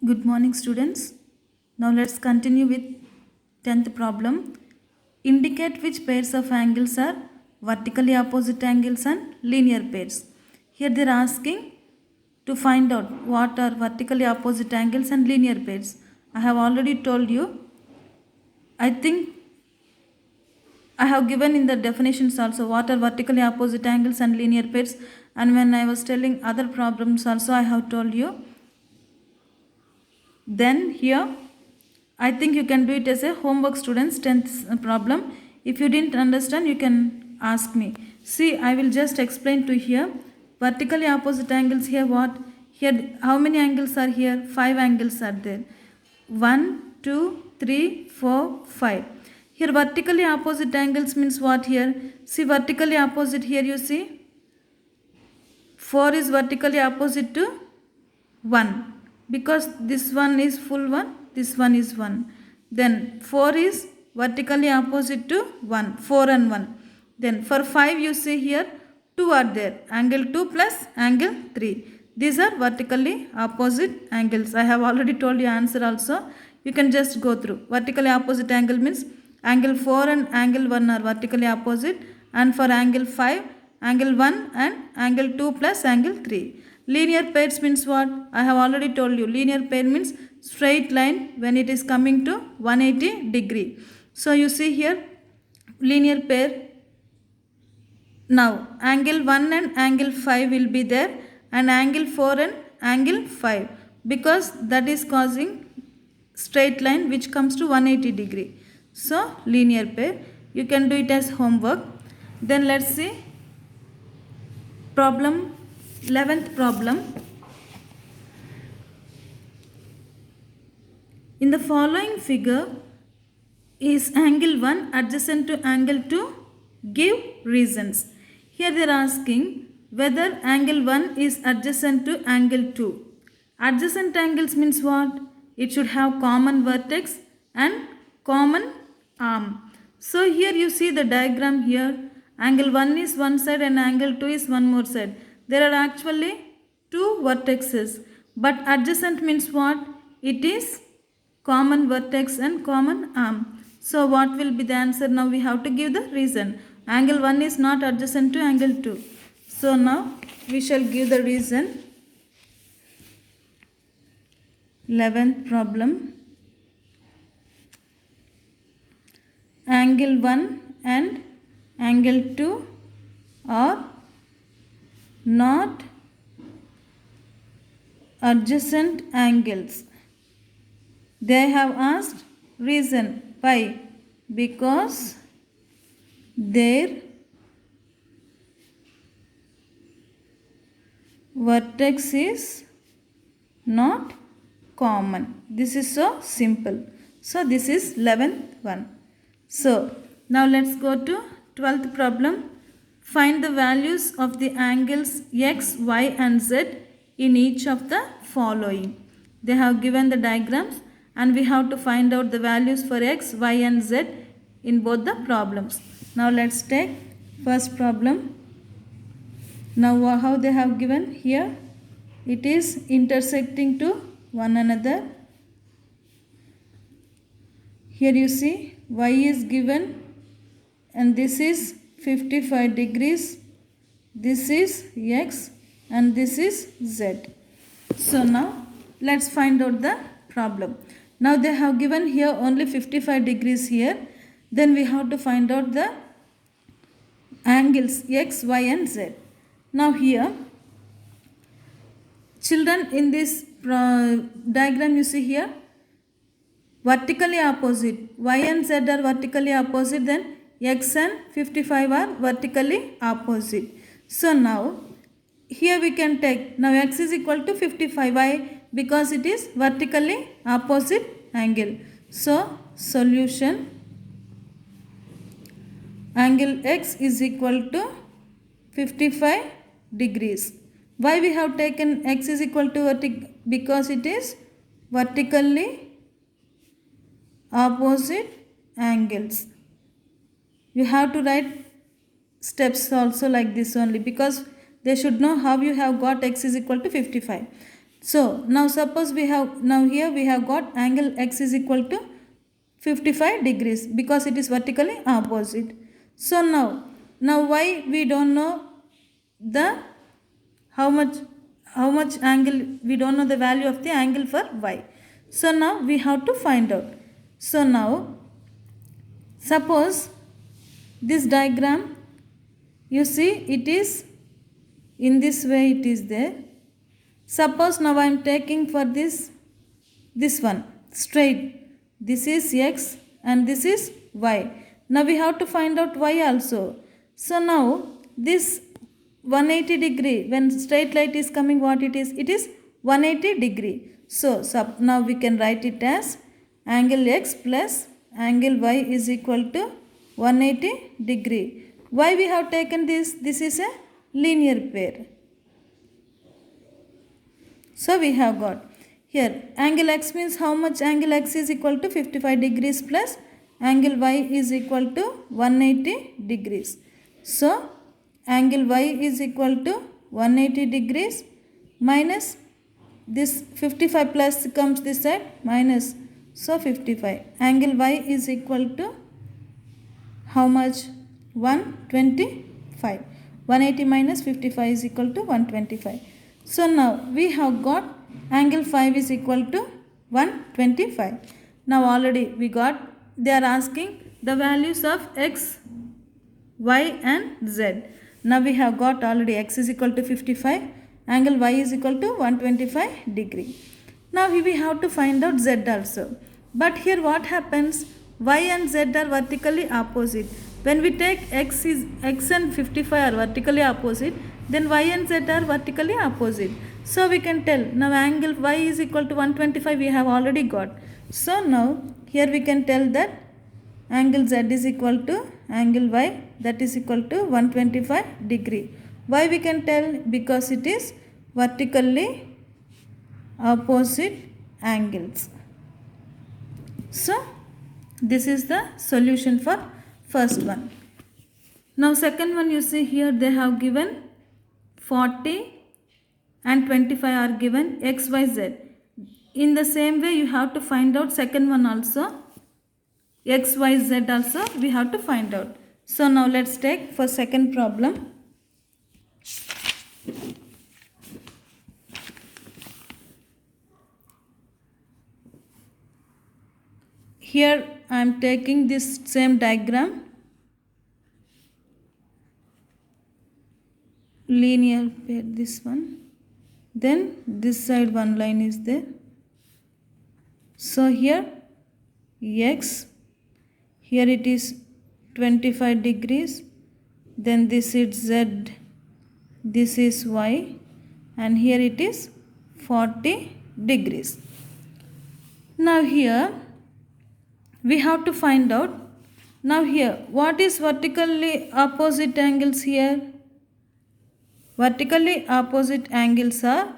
Good morning, students. Now let's continue with 10th problem. Indicate which pairs of angles are vertically opposite angles and linear pairs. Here they are asking to find out what are vertically opposite angles and linear pairs. I have already told you. I think I have given in the definitions also what are vertically opposite angles and linear pairs, and when I was telling other problems also I have told you. Then here I think you can do it as a homework, students. 10th problem. If you didn't understand, you can ask me. See, I will just explain to here. Vertically opposite angles here what? Here how many angles are here? 5 angles are there. 1, 2, 3, 4, 5. Here vertically opposite angles means what here? See, vertically opposite here you see. 4 is vertically opposite to 1. Because this one is full one, this one is 1. Then 4 is vertically opposite to 1, 4 and 1. Then for 5 you see here 2 are there, angle 2 plus angle 3. These are vertically opposite angles. I have already told you answer also. You can just go through. Vertically opposite angle means angle 4 and angle 1 are vertically opposite, and for angle 5, angle 1 and angle 2 plus angle 3. Linear pairs means what? I have already told you. Linear pair means straight line when it is coming to 180 degree. So you see here linear pair. Now angle 1 and angle 5 will be there, and angle 4 and angle 5, because that is causing straight line which comes to 180 degree. So linear pair. You can do it as homework. Then let's see problem 11th problem. In the following figure, is angle 1 adjacent to angle 2? Give reasons. Here they are asking whether angle 1 is adjacent to angle 2. Adjacent angles means what? It should have common vertex and common arm. So here you see the diagram here. Angle 1 is one side and angle 2 is one more side. There are actually two vertexes, but adjacent means what? It is common vertex and common arm. So what will be the answer? Now we have to give the reason. Angle 1 is not adjacent to angle 2. So now we shall give the reason. 11th problem. Angle 1 and angle 2 are not adjacent angles. They have asked reason. Why? Because their vertex is not common. This is so simple. So this is 11th one. So now let's go to 12th problem. Find the values of the angles x, y and z in each of the following. They have given the diagrams and we have to find out the values for x, y and z in both the problems. Now let's take first problem. Now how they have given here? It is intersecting to one another. Here you see y is given and this is 55 degrees, this is x and this is z. So now let's find out the problem. Now they have given here only 55 degrees here. Then we have to find out the angles x, y and z. Now here children, in this diagram you see here vertically opposite, y and z are vertically opposite, then x and 55 are vertically opposite. So now here we can take, now x is equal to 55. Why? Because it is vertically opposite angle. So solution, angle x is equal to 55 degrees. Why we have taken x is equal to because it is vertically opposite angles. You have to write steps also like this only, because they should know how you have got x is equal to 55. So now suppose we have, now here we have got angle x is equal to 55 degrees because it is vertically opposite. So now why we don't know the how much angle, we don't know the value of the angle for y. So now we have to find out. So now suppose this diagram, you see it is in this way, it is there. Suppose now I am taking for this one straight, this is x and this is y. Now we have to find out y also. So now this 180 degree, when straight line is coming, what it is? It is 180 degree. So now we can write it as angle x plus angle y is equal to 180 degree. Why we have taken this? This is a linear pair. So we have got here angle x means how much? Angle x is equal to 55 degrees plus angle y is equal to 180 degrees. So angle y is equal to 180 degrees minus this 55 plus comes this side minus, so 55. Angle y is equal to how much? 125. 180 minus 55 is equal to 125. So now we have got angle 5 is equal to 125. Now already we got, they are asking the values of x, y and z. Now we have got already x is equal to 55, angle y is equal to 125 degree. Now we have to find out z also. But here what happens? Y and z are vertically opposite. When we take x and 55 are vertically opposite, then y and z are vertically opposite. So we can tell now angle y is equal to 125 we have already got. So now here we can tell that angle z is equal to angle y, that is equal to 125 degree. Why we can tell? Because it is vertically opposite angles. So this is the solution for first one. Now second one, you see here they have given 40 and 25 are given x, y, z. In the same way you have to find out second one also, x, y, z also we have to find out. So now let's take for second problem. Here I am taking this same diagram, linear pair, this one, then this side one line is there. So here x, here it is 25 degrees, then this is z, this is y, and here it is 40 degrees. Now here we have to find out. Now here what is vertically opposite angles here? Vertically opposite angles are,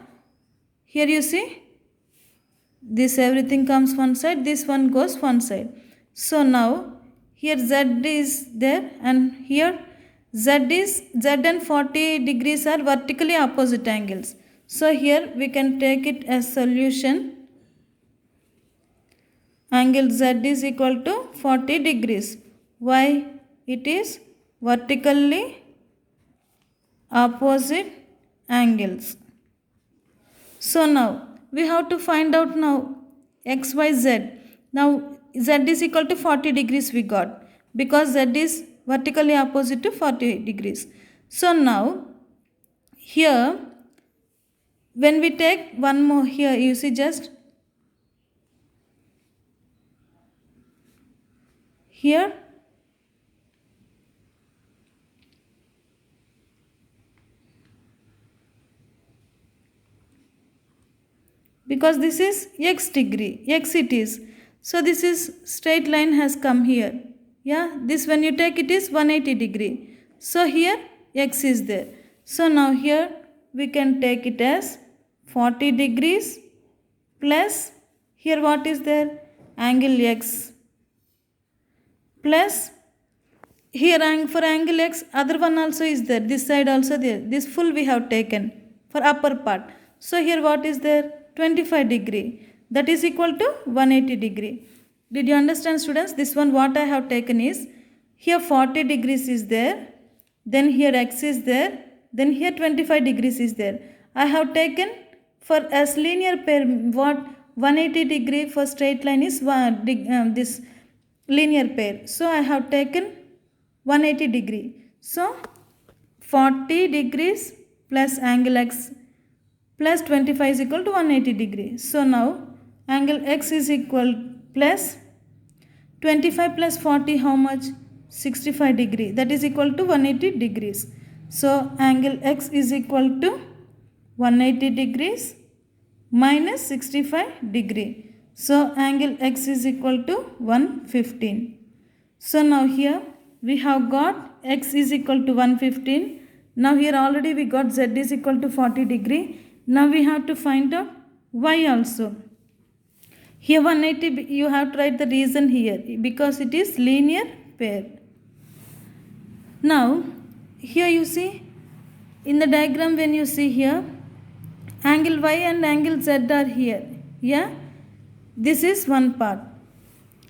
here you see this everything comes one side, this one goes one side. So now here z is there and here z and 40 degrees are vertically opposite angles. So here we can take it as solution. Angle z is equal to 40 degrees. Why? It is vertically opposite angles. So now we have to find out now x, y, z. Now z is equal to 40 degrees we got because z is vertically opposite to 40 degrees. So now here when we take one more, here you see just here because this is x degree, x it is. So this is straight line has come here. Yeah, this when you take it is 180 degree. So here x is there. So now here we can take it as 40 degrees plus here what is there? Angle x plus here for angle x other one also is there, this side also there, this full we have taken for upper part. So here what is there? 25 degree. That is equal to 180 degree. Did you understand, students? This one what I have taken is, here 40 degrees is there, then here x is there, then here 25 degrees is there. I have taken for as linear pair what 180 degree for straight line is this linear pair. So I have taken 180 degree. So 40 degrees plus angle x plus 25 is equal to 180 degree. So now angle x is equal plus 25 plus 40 how much? 65 degree. That is equal to 180 degrees. So angle x is equal to 180 degrees minus 65 degree. So angle x is equal to 115. So now here we have got x is equal to 115. Now here already we got z is equal to 40 degree. Now we have to find out y also. Here 180 you have to write the reason here because it is linear pair. Now here you see in the diagram, when you see here angle y and angle z are here. Yeah, this is one part.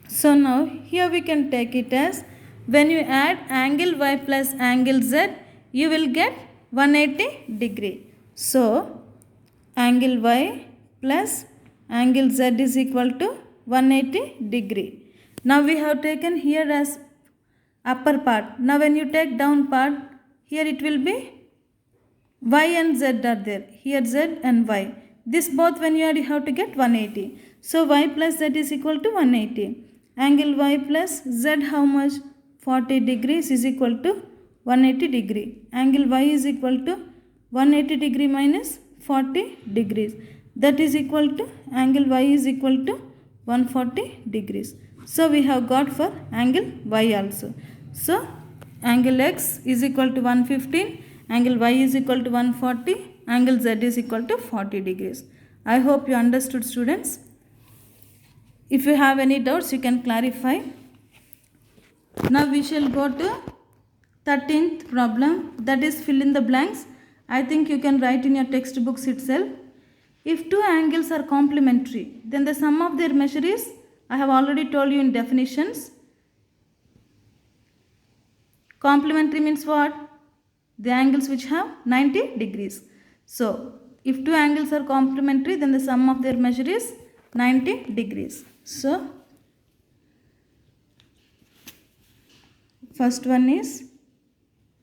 So now here we can take it as, when you add angle y plus angle z, you will get 180 degree. So angle y plus angle z is equal to 180 degree. Now we have taken here as upper part. Now when you take down part, here it will be y and z are there. Here z and y. This both when you add, you have to get 180. So y plus z is equal to 180. Angle y plus z how much? 40 degrees is equal to 180 degree. Angle y is equal to 180 degree minus 40 degrees. That is equal to angle y is equal to 140 degrees. So we have got for angle y also. So angle x is equal to 115, angle y is equal to 140, angle z is equal to 40 degrees. I hope you understood, students. If you have any doubts, you can clarify. Now we shall go to 13th problem, that is fill in the blanks. I think you can write in your textbooks itself. If two angles are complementary, then the sum of their measure is, I have already told you in definitions. Complementary means what? The angles which have 90 degrees. So if two angles are complementary, then the sum of their measure is 90 degrees. So first one is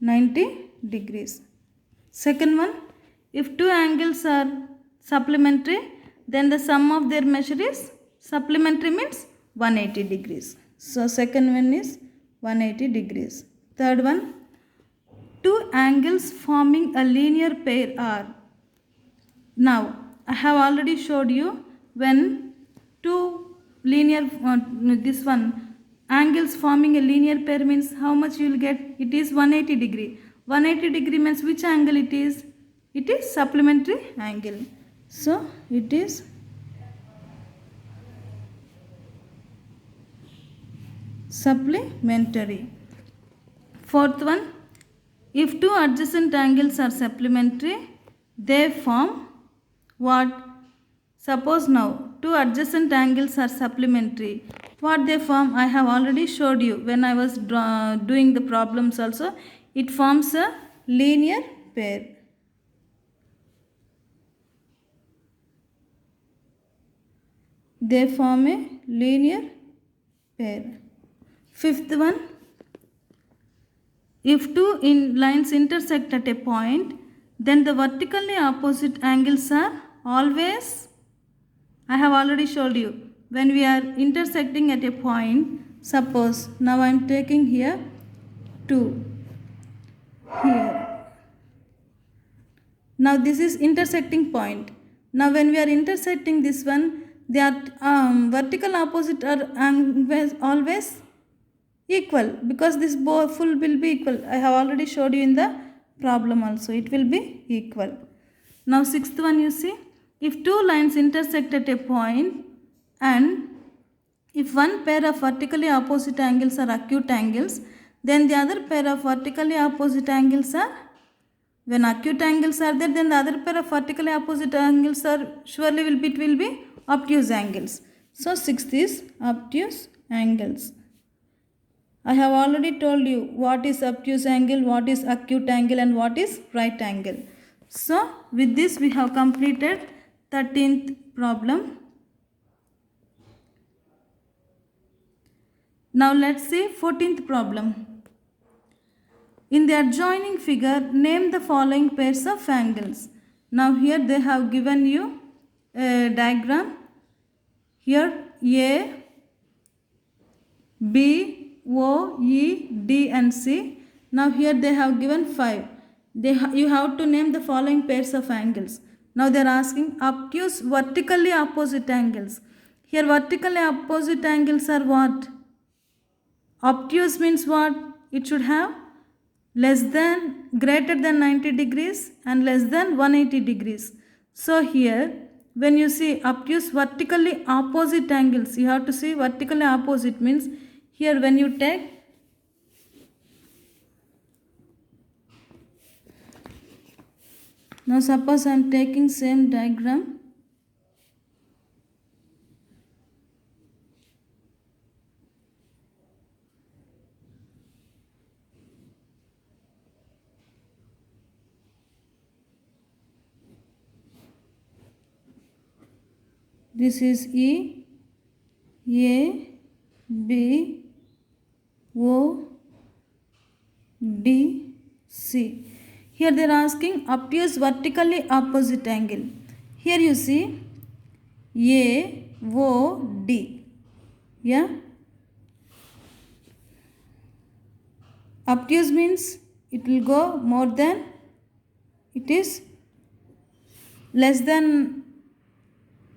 90 degrees. Second one, if two angles are supplementary, then the sum of their measure is, supplementary means 180 degrees. So second one is 180 degrees. Third one, two angles forming a linear pair are. Now I have already showed you, when two linear this one angles forming a linear pair means how much you will get? It is 180 degree. 180 degree means which angle it is? It is supplementary angle. So it is supplementary. Fourth one, if two adjacent angles are supplementary, they form what? Suppose now two adjacent angles are supplementary. What they form? I have already showed you when I was doing the problems also. It forms a linear pair. They form a linear pair. Fifth one, if two lines intersect at a point, then the vertically opposite angles are always, I have already showed you, when we are intersecting at a point, suppose now I am taking here 2, here. Now this is intersecting point. Now when we are intersecting this one, they are vertical opposite are always equal, because this full will be equal. I have already showed you in the problem also. It will be equal. Now sixth one, you see, if two lines intersect at a point and if one pair of vertically opposite angles are acute angles, then the other pair of vertically opposite angles are When acute angles are there, then the other pair of vertically opposite angles are surely it will be obtuse angles. So sixth is obtuse angles. I have already told you what is obtuse angle, what is acute angle, and what is right angle. So with this we have completed 13th problem. Now let's see 14th problem. In the adjoining figure, name the following pairs of angles. Now here they have given you a diagram. Here A, B, O, E, D and C. Now here they have given 5. You have to name the following pairs of angles. Now they are asking obtuse vertically opposite angles. Here vertically opposite angles are what? Obtuse means what? It should have less than, greater than 90 degrees and less than 180 degrees. So here when you see obtuse vertically opposite angles, you have to see vertically opposite means here when you take now suppose I am taking same diagram. This is E, A, B, O, D, C. Here they are asking obtuse vertically opposite angle. Here you see A, O, D. Yeah. Obtuse means it will go more than, it is less than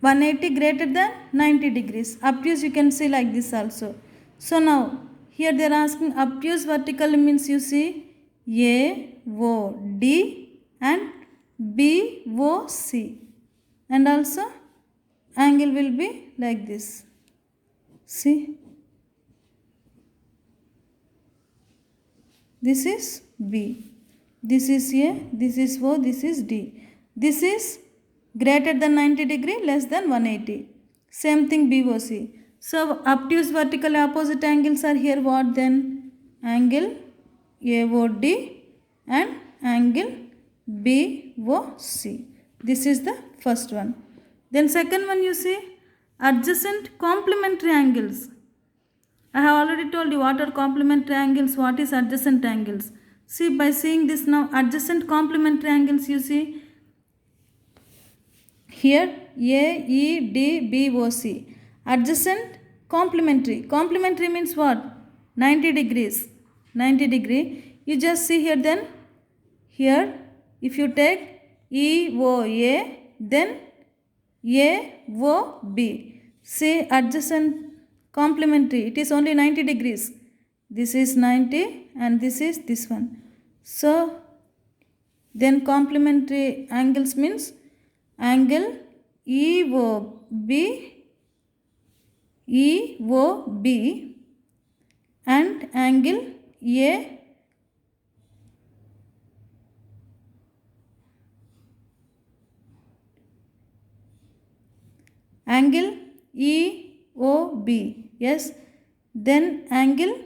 180, greater than 90 degrees. Obtuse you can see like this also. So now here they are asking obtuse vertically means you see A, O, D and B, O, C. And also angle will be like this. See. This is B. This is A, this is O, this is D. This is greater than 90 degree, less than 180. Same thing BOC. So obtuse vertically opposite angles are here what then? Angle AOD and angle BOC. This is the first one. Then second one you see adjacent complementary angles. I have already told you what are complementary angles, what is adjacent angles. See, by seeing this now, adjacent complementary angles you see here A, E, D, B, O, C. Adjacent complementary. Complementary means what? 90 degrees. 90 degree. You just see here then. Here if you take E, O, A, then A, O, B. See adjacent complementary. It is only 90 degrees. This is 90 and this is this one. So then complementary angles means angle EOB and angle A angle EOB. Yes. Then angle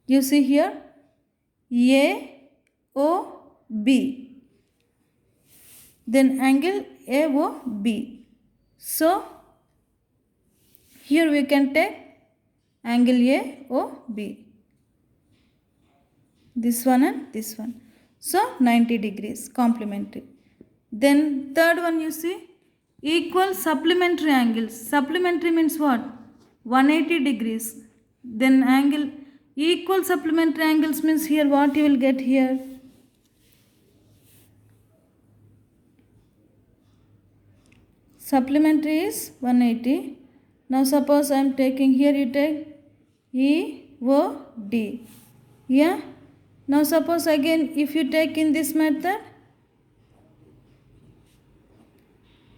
you see here AOB. Then angle AOB. So here we can take angle AOB. This one and this one. So 90 degrees complementary. Then third one you see equal supplementary angles. Supplementary means what? 180 degrees. Then angle equal supplementary angles means here what you will get here? Supplementary is 180. Now suppose I am taking here, you take EOD. Yeah. Now suppose again if you take in this method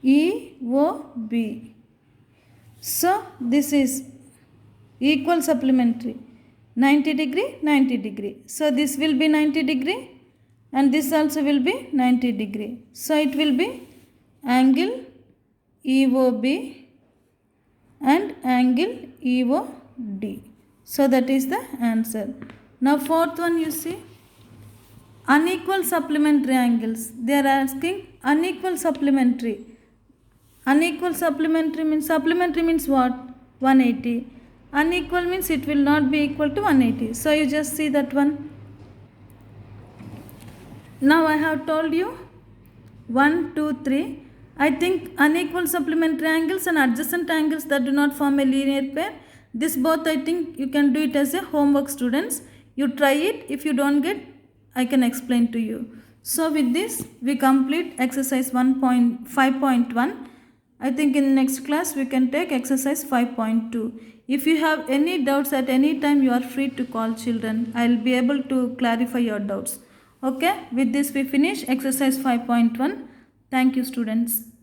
EOB. So this is equal supplementary. 90 degree, 90 degree. So this will be 90 degree and this also will be 90 degree. So it will be angle EOB and angle EOD. So that is the answer. Now fourth one, you see, unequal supplementary angles. They are asking unequal supplementary. Unequal supplementary means what? 180. Unequal means it will not be equal to 180. So you just see that one. Now I have told you 1, 2, 3. I think unequal supplementary angles and adjacent angles that do not form a linear pair. This both I think you can do it as a homework, students. You try it. If you don't get, I can explain to you. So with this we complete exercise 1.5.1. I think in next class we can take exercise 5.2. If you have any doubts at any time, you are free to call children. I will be able to clarify your doubts. Okay, with this we finish exercise 5.1. Thank you, students.